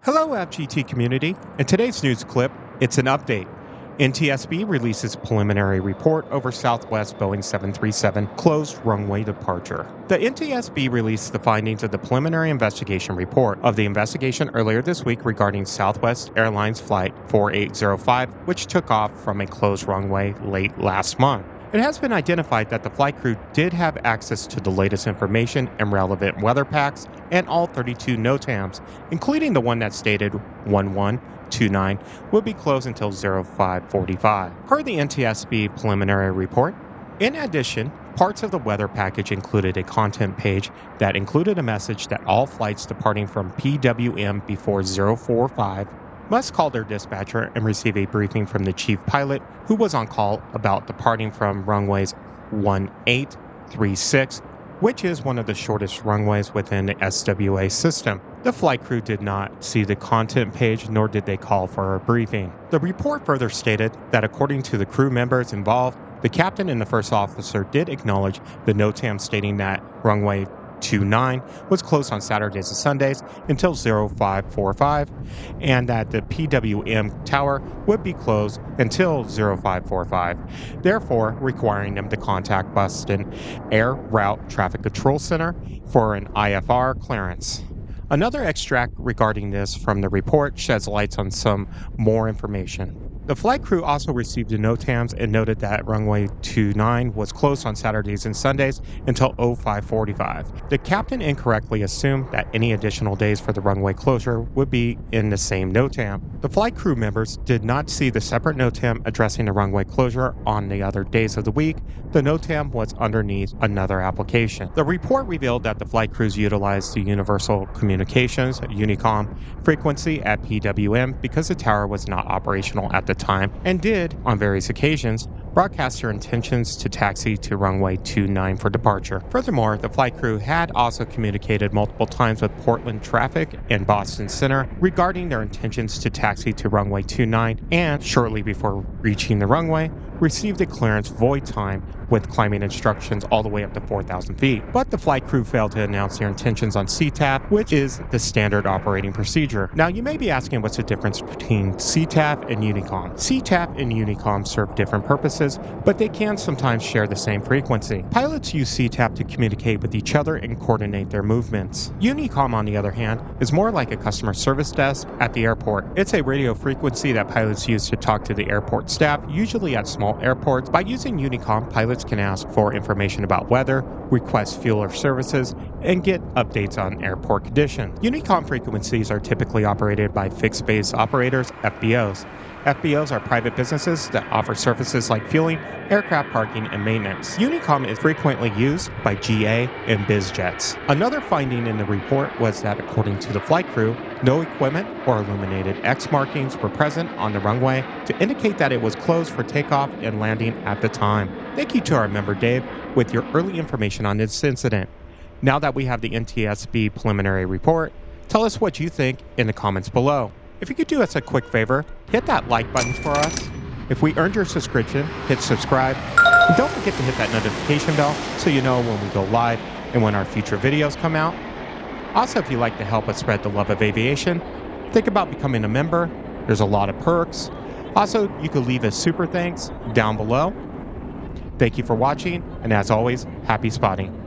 Hello, AVGT community. In today's news clip, it's an update. NTSB releases preliminary report over Southwest Boeing 737 closed runway departure. The NTSB released the findings of the preliminary investigation report of the investigation earlier this week regarding Southwest Airlines Flight 4805, which took off from a closed runway late last month. It has been identified that the flight crew did have access to the latest information and relevant weather packs and all 32 NOTAMs, including the one that stated 1129 will be closed until 0545. Per the NTSB preliminary report, in addition, parts of the weather package included a content page that included a message that all flights departing from PWM before 045 must call their dispatcher and receive a briefing from the chief pilot who was on call about departing from runways 1836, which is one of the shortest runways within the SWA system. The flight crew did not see the content page, nor did they call for a briefing. The report further stated that according to the crew members involved, the captain and the first officer did acknowledge the NOTAM stating that runway 29 was closed on Saturdays and Sundays until 0545, and that the PWM tower would be closed until 0545, therefore requiring them to contact Boston Air Route Traffic Control Center for an IFR clearance. Another extract regarding this from the report sheds lights on some more information. The flight crew also received the NOTAMs and noted that runway 29 was closed on Saturdays and Sundays until 0545. The captain incorrectly assumed that any additional days for the runway closure would be in the same NOTAM. The flight crew members did not see the separate NOTAM addressing the runway closure on the other days of the week. The NOTAM was underneath another application. The report revealed that the flight crews utilized the Universal Communications Unicom frequency at PWM because the tower was not operational at the time and did, on various occasions, broadcast their intentions to taxi to runway 29 for departure. Furthermore, the flight crew had also communicated multiple times with Portland Traffic and Boston Center regarding their intentions to taxi to runway 29, and shortly before reaching the runway, received a clearance void time with climbing instructions all the way up to 4,000 feet. But the flight crew failed to announce their intentions on CTAP, which is the standard operating procedure. Now, you may be asking what's the difference between CTAP and Unicom. CTAP and Unicom serve different purposes, but they can sometimes share the same frequency. Pilots use CTAP to communicate with each other and coordinate their movements. Unicom, on the other hand, is more like a customer service desk at the airport. It's a radio frequency that pilots use to talk to the airport staff, usually at small airports. By using Unicom, pilots can ask for information about weather, request fuel or services, and get updates on airport conditions. Unicom frequencies are typically operated by fixed base operators, FBOs. FBOs are private businesses that offer services like fueling, aircraft parking, and maintenance. Unicom is frequently used by GA and BizJets. Another finding in the report was that according to the flight crew, no equipment or illuminated X markings were present on the runway to indicate that it was closed for takeoff and landing at the time. Thank you to our member Dave with your early information on this incident. Now that we have the NTSB preliminary report, tell us what you think in the comments below. If you could do us a quick favor, hit that like button for us. If we earned your subscription, hit subscribe. And don't forget to hit that notification bell so you know when we go live and when our future videos come out. Also, if you'd like to help us spread the love of aviation, think about becoming a member. There's a lot of perks. Also, you could leave a super thanks down below. Thank you for watching, and as always, happy spotting.